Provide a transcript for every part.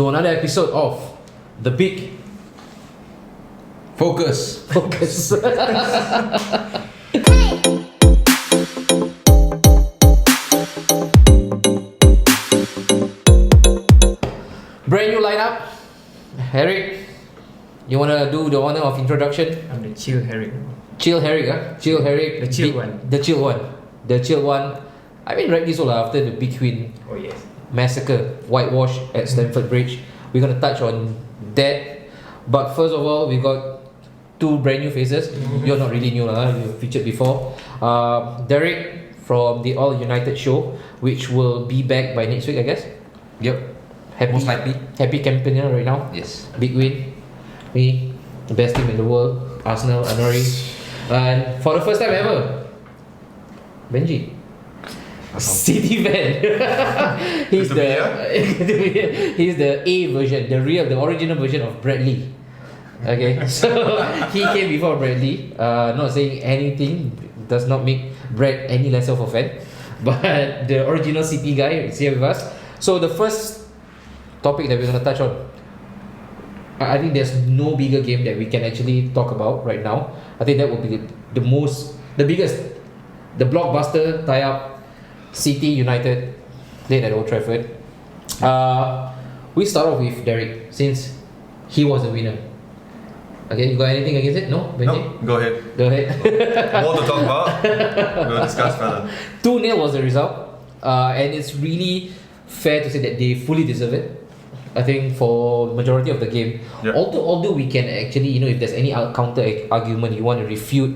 to another episode of The Big Focus. Brand new lineup. Eric, you wanna do the honor of introduction? I'm the chill Harry. Chill Eric, huh? Chill Eric. The chill Big- one. The chill one. The chill one. I mean, rightly so lah, after the big win Oh yes. massacre, whitewash at Stamford Bridge. We're gonna touch on that. But first of all, we got two brand new faces. You're not really new lah, you featured before. Derek from the All United show, which will be back by next week, I guess. Yep. Happy, Most likely. happy campaigner right now. Yes. Big win. Me, the best team in the world. Arsenal, Anori. And for the first time ever, Benji. City fan. he's Good to be the he's the A version, the original version of Bradley. Okay, so he came before Bradley. Not saying anything does not make Brad any less of a fan, but the original City guy is here with us. So the first topic that we're gonna touch on, I think there's no bigger game that we can actually talk about right now. I think that would be the biggest, the blockbuster tie-up. City United played at Old Trafford. We start off with Derek since he was the winner. Okay, you got anything against it? No, Benji? No, go ahead. Go ahead. More to talk about. We'll discuss further. 2-0 was the result, and it's really fair to say that they fully deserve it. I think for the majority of the game, Yeah. although we can actually, if there's any counter argument you want to refute,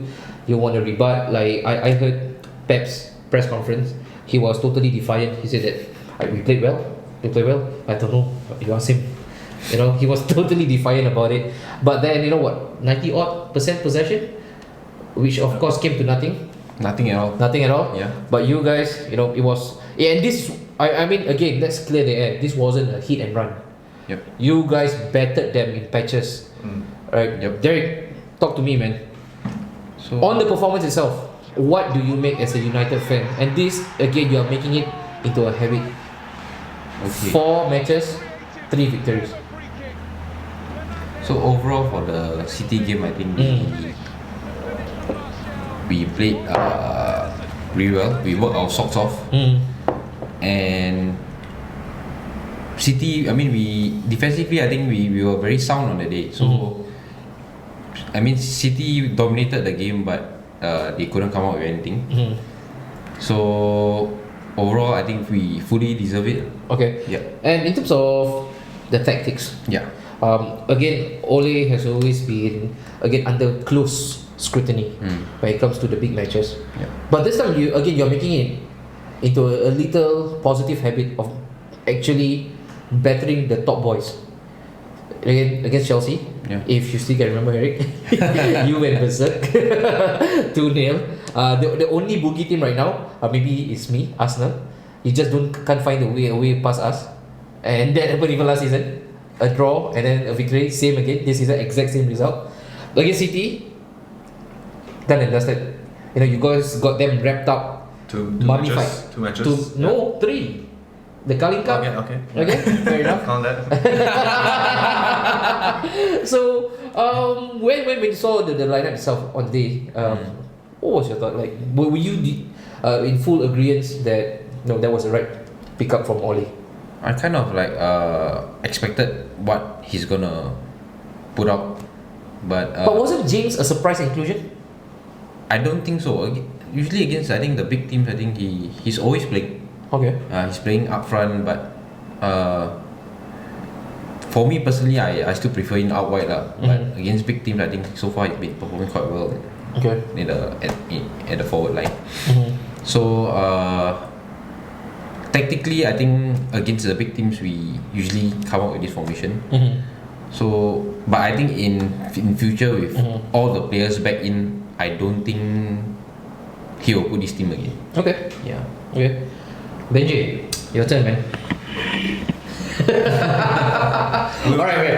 you want to rebut. Like I heard Pep's press conference, he was totally defiant. He said that we played well. I don't know. You ask him. He was totally defiant about it. But then 90% possession, which of course came to nothing. Nothing at all. Nothing at all. Yeah. But you guys, it was, and this, I mean, again, let's clear the air. This wasn't a hit and run. Yep. You guys battered them in patches. Right? Yep. Derek, talk to me, man. So On the performance itself, what do you make as a United fan? And this, again, you are making it into a habit. okay. 4 matches, 3 victories. So overall for the City game, I think we played really well. We worked our socks off, and City. I mean, we defensively, I think we were very sound on the day. So I mean, City dominated the game, but they couldn't come out with anything. So overall, I think we fully deserve it. Okay. Yeah. And in terms of the tactics, Yeah. again, Ole has always been under close scrutiny when it comes to the big matches. Yeah. But this time, you're making it into a little positive habit of actually battering the top boys. Again, against Chelsea, Yeah. if you still can remember, Eric, you went berserk 2-0. The only boogie team right now, maybe it's me, Arsenal. You just can't find a way past us, and that happened even last season. A draw and then a victory, same again. This is the exact same result. Against City, done and dusted. You guys got them wrapped up. Two Mummified. matches. 2 matches. No, 3. The Carling Cup. Okay. Okay, fair enough. Count that. So, when you saw the lineup itself on the day, what was your thought? Like, were you in full agreement that that was the right pickup from Ole? I kind of expected what he's gonna put out, but wasn't James a surprise inclusion? I don't think so. Usually against I think the big teams, I think he's always playing. Okay. He's playing up front, but for me personally, I still prefer him out wide lah. But against big teams, I think so far he's been performing quite well. Okay. At the forward line. So tactically, I think against the big teams, we usually come out with this formation. So, but I think in future with all the players back in, I don't think he will put this team again. Okay. Yeah. Okay. Benji, your turn, man.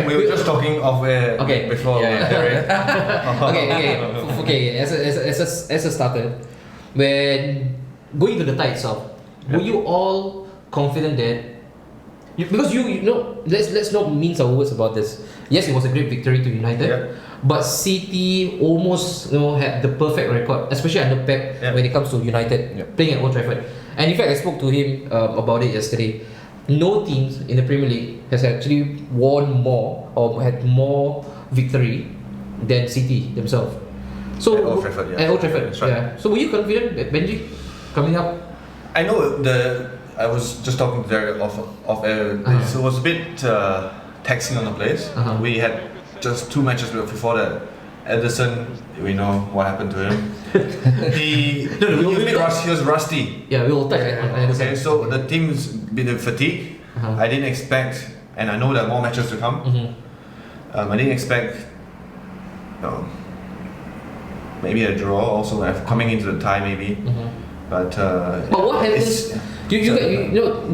We were just talking off air Okay. before. Okay. As a starter, when going to the tie itself, were you all confident that Because you know, let's not mince our words about this. Yes, it was a great victory to United, but City almost had the perfect record, especially under Pep when it comes to United playing at Old Trafford. And in fact, I spoke to him about it yesterday. No teams in the Premier League has actually won more or had more victory than City themselves. So At Old Trafford, At Old Trafford, That's right. So were you confident, Benji, coming up? I know I was just talking to Derek off air. So it was a bit taxing on the players. We had just 2 matches before that. Ederson, we know what happened to him. he was rusty. Yeah, we will touch on Okay, so the team's been fatigued. I didn't expect, and I know there are more matches to come. I didn't expect, maybe a draw also coming into the tie maybe. But what happens?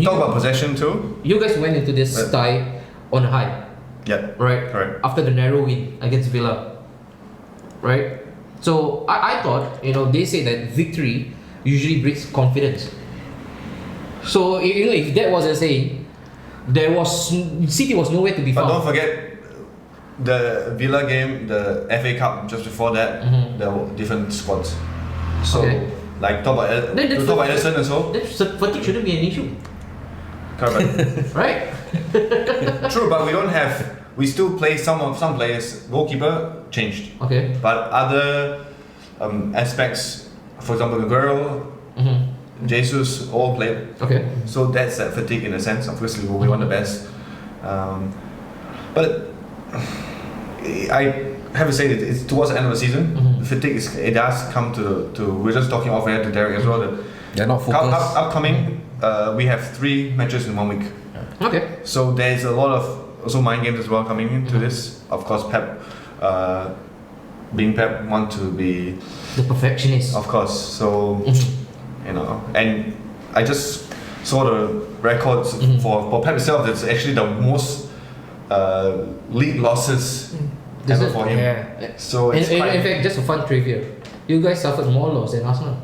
Talk about possession too. You guys went into this tie on a high. Yeah. Right. Correct. After the narrow win against Villa. Right. So I thought they say that victory usually brings confidence. So if that was a saying, City was nowhere to be But found. don't forget the Villa game, the FA Cup just before that, there were different squads. So like talk about Ederson and so. Then fatigue shouldn't be an issue. Correct. Right? True, but we still play some players. Goalkeeper changed. Okay. But other aspects, for example, Aguero, Jesus, all played. Okay. So that's that fatigue in a sense. Obviously, we want the best. But I have to say that it's towards the end of the season. The fatigue it does come to. We're just talking off air to Derek as well. That They're not focused. upcoming, we have 3 matches in 1 week. Okay. So there's a lot of also mind games as well coming into this. Of course, Pep, being Pep, want to be The perfectionist. of course. So and I just saw the records for Pep himself. That's actually the most league losses ever for him. Yeah. So it's in quite, fact, just a fun trivia. You guys suffered more loss than Arsenal.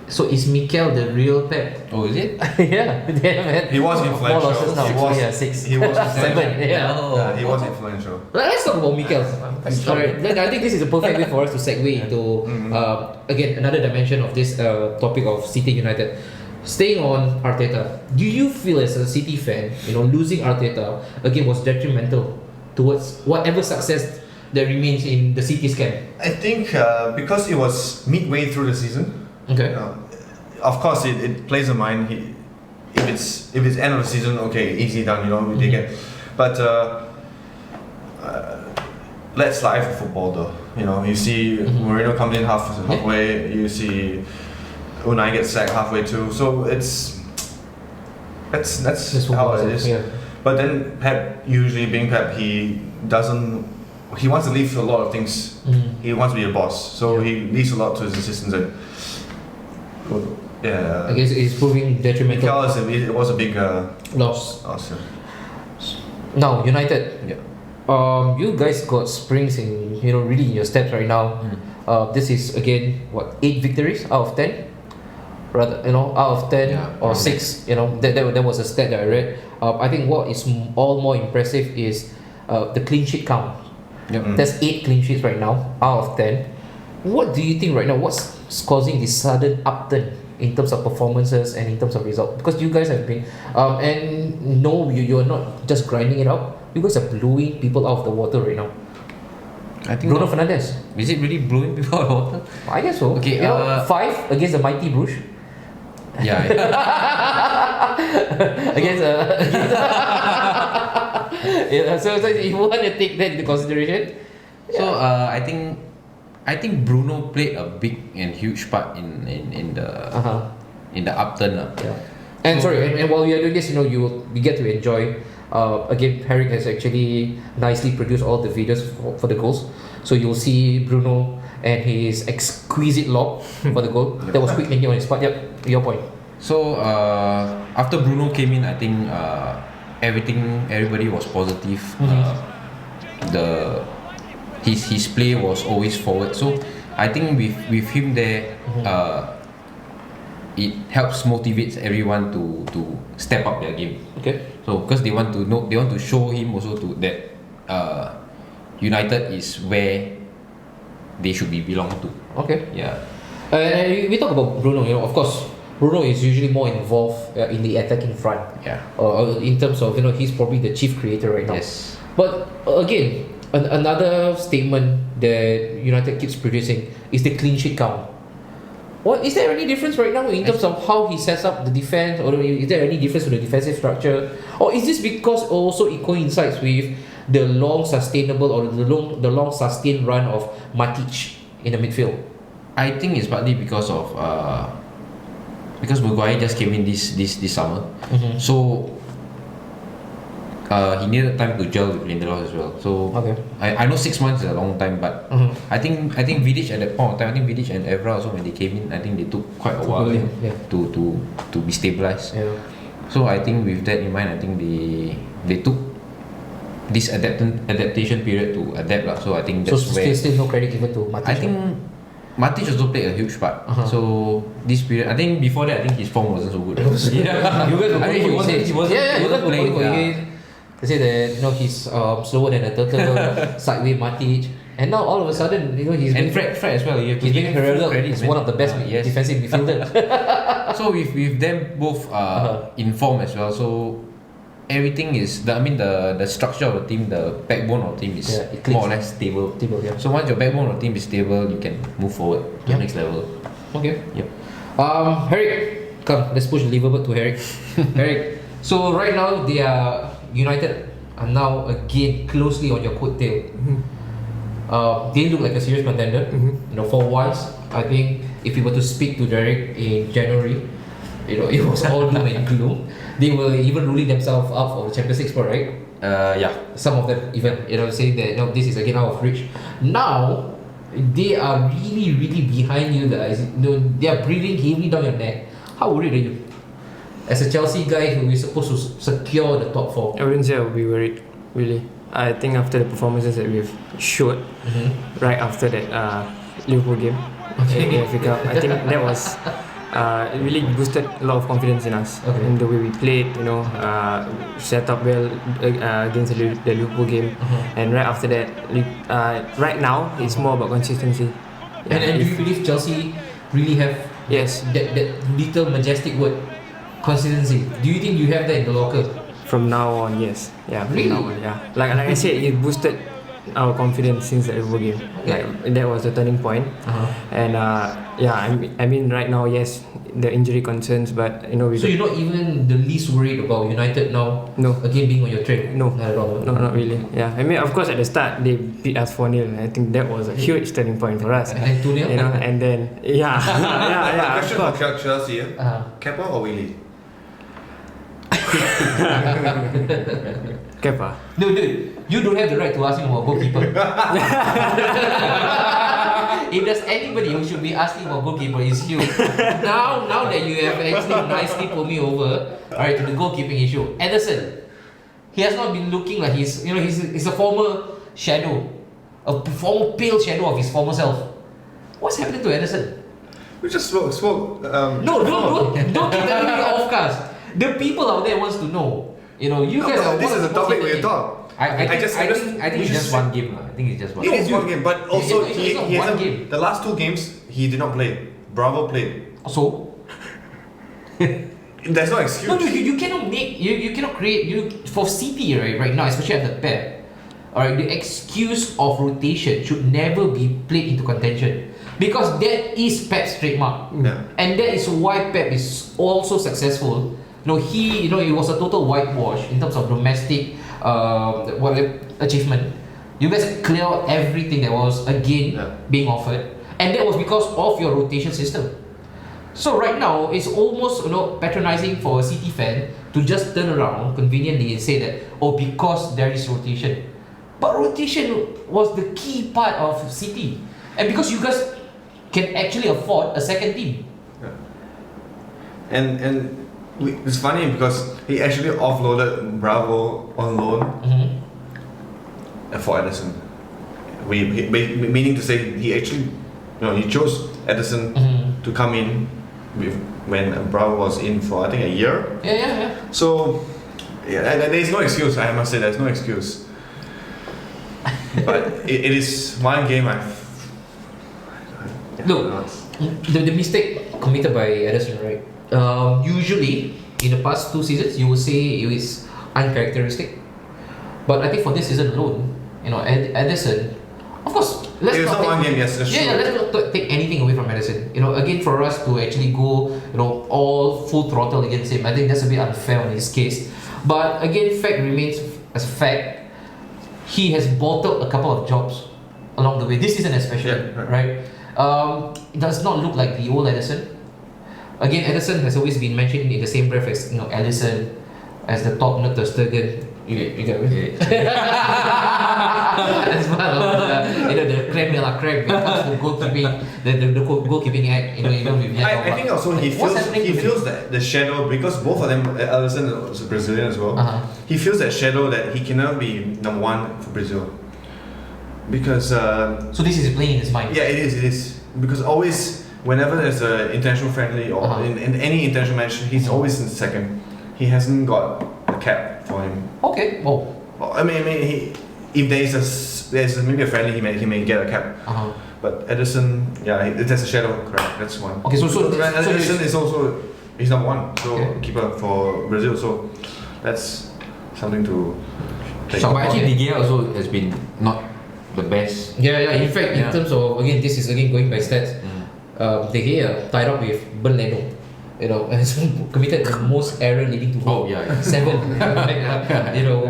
So is Mikel the real Pep? Oh, is it? Yeah, they have had he was more influential. losses now. He was, 6. He was 7. influential. Yeah. No. He was influential. Let's talk about Mikel. Alright, then I think this is a perfect way for us to segue into again another dimension of this topic of City United. Staying on Arteta, do you feel as a City fan, losing Arteta again was detrimental towards whatever success that remains in the City's camp? I think because it was midway through the season. Okay. Of course, it plays a mind. If it's end of the season, okay, easy done. We take it. But let's live for football, though. You see Mourinho comes in halfway. You see Unai gets sacked halfway too. So that's how it is. Yeah. But then Pep, usually being Pep, he wants to leave a lot of things. He wants to be a boss, so he leaves a lot to his assistants. And I guess it's proving detrimental. Mikel it was a big loss. loss. Now United. Yeah. You guys got springs in really in your steps right now. This is again 8 victories out of 10. Rather, out of 10 or 6, that was a stat that I read. I think what is all more impressive is the clean sheet count. There's 8 clean sheets right now out of 10. What do you think right now? What's causing this sudden upturn in terms of performances and in terms of results? Because you guys have been, and no, you're not just grinding it out. You guys are blowing people out of the water right now. I think Bruno Fernandes. Is it really blowing people out of water? I guess so. Okay, 5 against the mighty Bruges. Yeah. Against so if you want to take that into consideration. So I think Bruno played a big and huge part in the upturn. Yeah. And sorry, and while we are doing this, you get to enjoy. Again, Herrick has actually nicely produced all the videos for the goals. So you'll see Bruno and his exquisite lob for the goal. That was quick thinking on his part. Yep, your point. So after Bruno came in, I think everybody was positive. His play was always forward. So I think with him there, it helps motivates everyone to step up their game. Okay. So because they want to show him also to that United is where they should be belong to. Okay. Yeah. And we talk about Bruno. You know, of course, Bruno is usually more involved in the attacking front. Yeah. In terms of, you know, he's probably the chief creator right now. Yes. But again, another statement that United keeps producing is the clean sheet count. What is there any difference right now in terms of how he sets up the defense, or is there any difference with the defensive structure, or is this because also it coincides with the long sustainable or the long sustained run of Matic in the midfield? I think it's partly because of because Maguire just came in this summer, so he needed time to gel with Lindelof as well. So Okay. I know 6 months is a long time, but I think Vidic at that point of time, I think Vidic and Evra also when they came in, I think they took quite a while Yeah. to be stabilized. Yeah. So I think with that in mind, I think they took this adaptation period to adapt lah. So I think So that's where still no credit given to Matic. I think Matic also played a huge part. So this period, I think before that, I think his form wasn't so good. Yeah, You guys were I mean, calling for his he wasn't you guys were playing. calling for his. They say that, you know, he's slower than a turtle, sideways Matic, and now all of a sudden, you know, he's And being Fred as well. You have to he's give being him full heralded credit. as man. one of the best Yes. defensive midfielders. So with them both in form as well. So everything is the structure of the team, the backbone of the team is Yeah, it clicks. more or less stable. Table, yeah. So once your backbone of the team is stable, you can move forward to Yeah. the next level. Okay. Yep. Herrick, come, let's push the Liverpool to Herrick. Herrick. So right now United are now again closely on your coattail. They look like a serious contender. You know, for once, I think if you were to speak to Derek in January, you know, it was all doom and gloom. They were even ruling themselves up for the Champions League spot, right? Yeah. Some of them even, you know, saying that, you know, this is again out of reach. Now they are really, really behind you guys. You know, they are breathing heavily down your neck. How worried are you? As a Chelsea guy who is supposed to secure the top four. I wouldn't say I would be worried, really. I think after the performances that we've showed right after that Liverpool game, in the FA Cup, I think that was it really boosted a lot of confidence in us in the way we played. You know, set up well against the Liverpool game, and right after that, right now it's more about consistency. And do you believe Chelsea really have Yes, that little majestic word, consistency? Do you think you have that in the locker? from now on, yes. Yeah, from Really? now on, yeah. Like I said, it boosted our confidence since the Liverpool game. Okay. Like that was the turning point. And yeah, I mean right now, yes, the injury concerns, but you know we So you're not even the least worried about United now No. again being on your trail? No. Not at all. No, not really. Yeah, I mean, of course, at the start they beat us 4-0. I think that was a huge turning point for us. And then 2-0? You know, and then yeah, yeah, of Question course. for Chelsea, Kepa or Willie? Kepa. No, dude, you don't have the right to ask him about goalkeeper. If there's anybody who should be asking about goalkeeper, it's you. Now that you have actually nicely pulled me over, alright, to the goalkeeping issue. Ederson, he has not been looking like he's a former shadow, a former pale shadow of his former self. What's happening to Ederson? We just spoke. No, don't keep telling me off cast. The people out there wants to know. You know, you guys are This one is of the the topic most we entertaining. talk. I think we it's just just one game lah. I think it's just one. It game. is one game, but also it's not he one hasn't. game. The last 2 games he did not play. Bravo played. So There's no excuse. no, you cannot make you cannot create for City right now, especially at the Pep. Alright, the excuse of rotation should never be played into contention because that is Pep's trademark, Yeah. and that is why Pep is also successful. It was a total whitewash in terms of domestic achievement. You guys clear out everything that was again being offered, and that was because of your rotation system. So right now, it's almost patronizing for a City fan to just turn around conveniently and say that because there is rotation, but rotation was the key part of City, and because you guys can actually afford a second team. It's funny because he actually offloaded Bravo on loan for Ederson. Meaning to say he actually, he chose Ederson to come in when Bravo was in for I think a year. Yeah. So Yeah, and there's no excuse. I must say, there's no excuse. But it is one game Look, the mistake committed by Ederson, right? Usually, in the past 2 seasons, you would say it is uncharacteristic. But I think for this season alone, Ederson, of course, let's It's not not take, one game, yes, that's true. let's not take anything away from Ederson. Again, for us to actually go, all full throttle against him, I think that's a bit unfair on his case. But again, fact remains as fact. He has bottled a couple of jobs along the way. This season especially, Yeah, right? It does not look like the old Ederson. Again, Ederson has always been mentioned in the same breath as Alisson, as the top Ter Stegen. You get me? As part of the creme de la creme when it comes to goalkeeping, the goalkeeping act. With I think also he What's feels happening he to him? feels that the shadow, because both of them, Alisson is a Brazilian as well. He feels that shadow that he cannot be number one for Brazil. Because So this is playing in his mind. yeah, it is because always whenever there's an international friendly or in any international match, he's always in second. He hasn't got a cap for him. Okay. Oh. I mean, if there's maybe a friendly, he may get a cap. But Ederson, yeah, that's a shadow, correct? That's one. Okay, so Ederson is also he's number one, so Okay. keeper for Brazil. So that's something to take. Shock. But actually, De Gea also has been not the best. Yeah. In fact, in terms of this is again going by stats. De Gea tied up with Bernd Leno. Has committed the most error leading to goal. Oh, yeah. 7.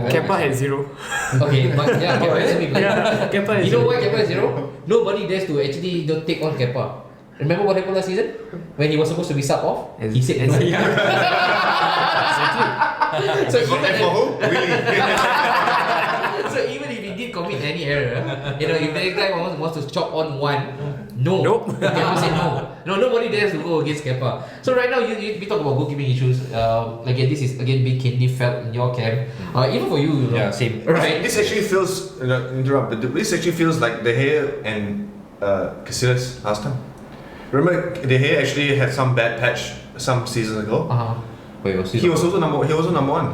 Kepa had 0. Okay, but yeah, Kepa hasn't been playing. Yeah, Kepa has You know 0. why Kepa is 0? Nobody dares to actually don't take on Kepa. Remember what happened last season? When he was supposed to be sub off? He said no. So even For who? Really? so even if he did commit any error, if the next guy wants to chop on one, Nope. Kepa said no. Nobody dares to go against Kepa. So right now, we talk about goalkeeping issues. Again, this is being keenly felt in your camp. Even for you, Yeah, same. Right. This actually feels interrupt, but this actually feels like De Gea and Casillas last time. Remember, De Gea actually had some bad patch some seasons ago. Wait, He was also number one.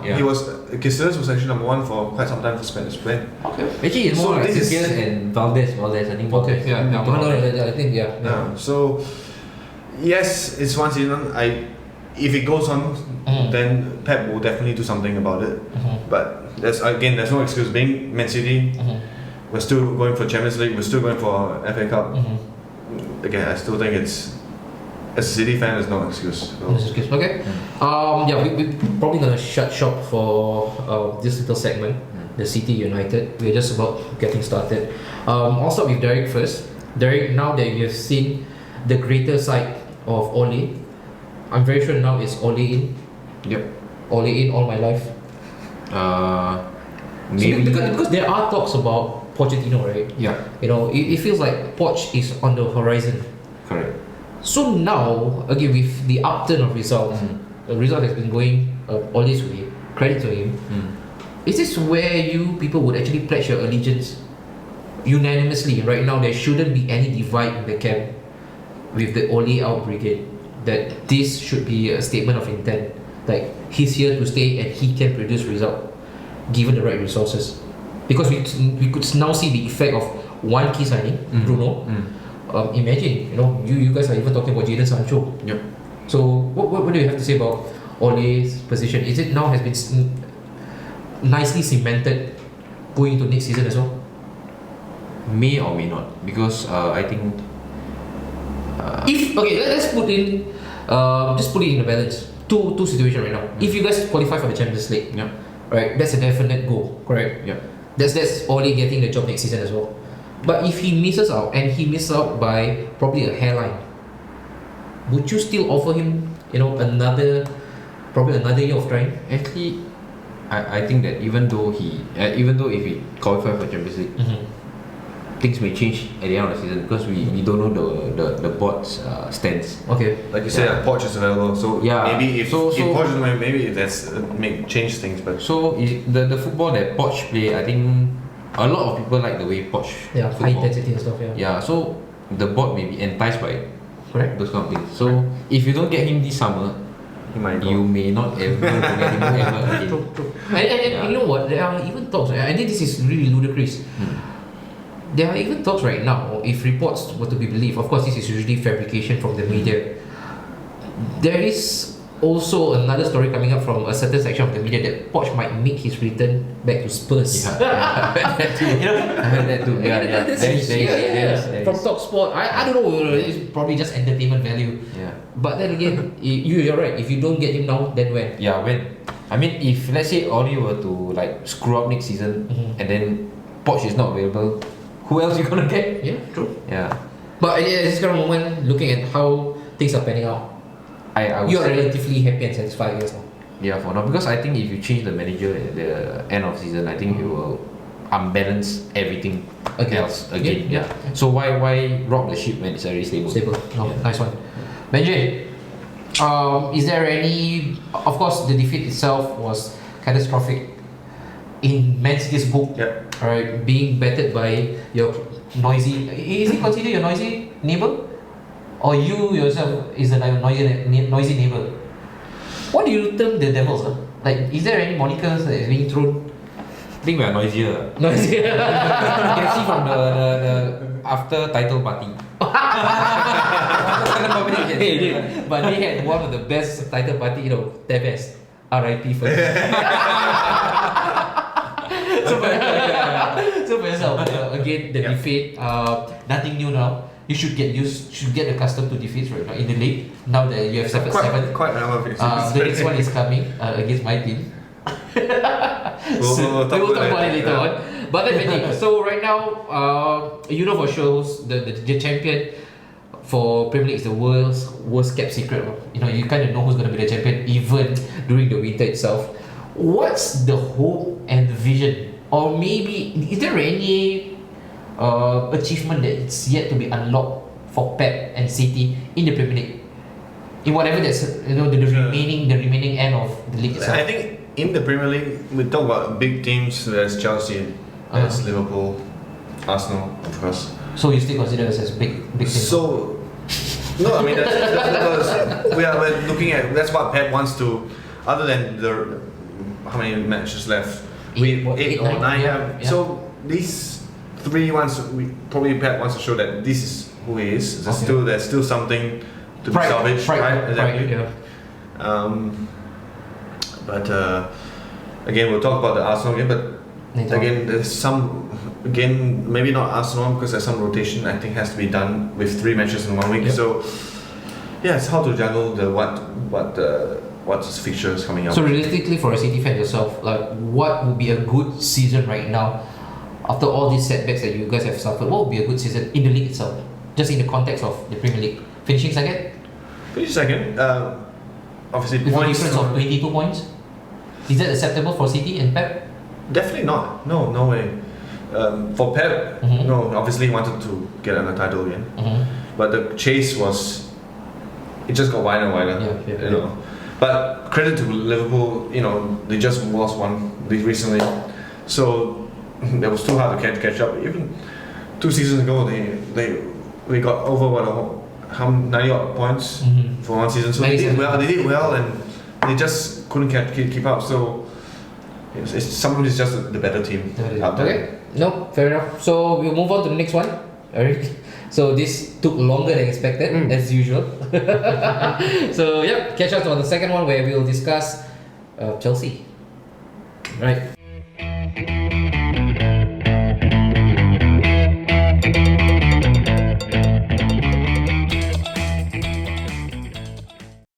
Yeah. Casillas was actually number one for quite some time for Spain. Okay. Actually, it's So more like this is Casillas and Valdez, I think. Okay, yeah. No, I think, yeah. Yeah. So yes, it's one season. If it goes on, then Pep will definitely do something about it. But there's no excuse. Being Man City, we're still going for Champions League. We're still going for FA Cup. Again, I still think it's, as a City fan, there's no excuse. So. Okay. We're probably gonna shut shop for this little segment, the City United. We're just about getting started. I'll start with Derek first. Derek, now that you've seen the greater side of Ole, I'm very sure now it's Ole in. Yep. Ole in all my life. Maybe. Because there are talks about Pochettino, right? Yeah. It feels like Poch is on the horizon. Correct. So now, again, with the upturn of results, the result has been going Ole's way. Credit to him. Is this where you people would actually pledge your allegiance unanimously? Right now, there shouldn't be any divide in the camp with the Ole out brigade. That this should be a statement of intent. Like he's here to stay and he can produce result, given the right resources. Because we could now see the effect of one key signing, Bruno. Imagine, you guys are even talking about Jadon Sancho. Yep. So what do you have to say about Ole's position? Is it now has been nicely cemented going into next season as well? May or may not, because I think. Let's put in, just put it in the balance. Two situations right now. If you guys qualify for the Champions League, Yep. right, that's a definite goal, correct? Yep. That's Ole getting the job next season as well. But if he misses out, and he misses out by probably a hairline, would you still offer him, another year of trying? Actually, I think that even though if he qualifies for Champions League, things may change at the end of the season because we don't know the board's stance. Okay. Like you said, Poch is available. So Yeah. maybe if So- Poch is, maybe that's change things. But So the football that Poch play, I think a lot of people like the way Poch Yeah, high football. intensity and stuff. Yeah. Yeah, so the board may be enticed by Correct. those kind of things. So if you don't get him this summer, might go. you may not ever get him ever again. True. And you know what? There are even talks. I think this is really ludicrous. There are even talks right now. If reports were to be believed, of course, this is usually fabrication from the media. There is also another story coming up from a certain section of the media that Poch might make his return back to Spurs. Yeah, I heard that too. You know, I heard that too. Yeah. There is. From TalkSport. I don't know. It's probably just entertainment value. Yeah. But then again, you're right. If you don't get him now, then when? Yeah, I mean, if let's say Oli were to like screw up next season and then Poch is not available, who else you gonna get? Yeah, true. Yeah. But at this current moment, looking at how things are panning out, I would you're say, relatively happy and satisfied yes now. yeah, for now, because I think if you change the manager at the end of season, I think it will unbalance everything else again. Yeah. So why rock the ship when it's already stable? Stable. No, Yeah. nice one. Benji, is there any? Of course, the defeat itself was catastrophic in Man City's book. Yep. Alright, being battered by your noisy. Is he considered your noisy neighbor, or you yourself is a noisy neighbor? What do you term the devils? Like, is there any monikers that is being thrown? I think we are noisier. Noisy. You can see from the after title party. Hey, dude, but they had one of the best title party, Tevez. R.I.P. for so for yourself, again, the defeat, nothing new now. You should get accustomed to defeats right now in the league. Now that you have suffered seven, Quite a number of things. the next one is coming against my team. We'll We will talk that. about it later on. But then, Benji, so right now, you know for sure the champion for Premier League is the worst kept secret. You kind of know who's going to be the champion even during the winter itself. What's the hope and vision, or maybe is there any achievement that it's yet to be unlocked for Pep and City in the Premier League? In whatever that's the remaining end of the league itself. I think in the Premier League, we talk about big teams. There's Chelsea, there's Liverpool, Arsenal, of course. So you still consider us as big teams? So, no, I mean that's because we're looking at that's what Pep wants to. Other than the how many matches left? Eight Or nine. yeah. So these 3 ones, probably Pep wants to show that this is who he is. There's still something to be salvaged, right? Exactly. Yeah. But again, we'll talk about the Arsenal game. But Later again, there's some. Again, maybe not Arsenal because there's some rotation. I think has to be done with 3 matches in 1 week. Yep. So yeah, it's how to juggle the what's fixtures coming up. So realistically, for a City fan yourself, like what would be a good season right now after all these setbacks that you guys have suffered? What would be a good season in the league itself, just in the context of the Premier League? Finishing second Finish second. Obviously, with a points. difference of 22 points. Is that acceptable for City and Pep? Definitely not. No way. For Pep, no. Obviously, he wanted to get another title again. But the chase was, it just got wider and wider. Yeah. But credit to Liverpool, they just lost one recently, so that was too hard to catch up. Even 2 seasons ago, they got over how 90 odd points for 1 season. So they did well, and they just couldn't keep up. So sometimes it's just the better team out there. Okay. No, fair enough. So we'll move on to the next one. Alright. So this took longer than expected, as usual. So catch us on the second one where we'll discuss Chelsea. Right.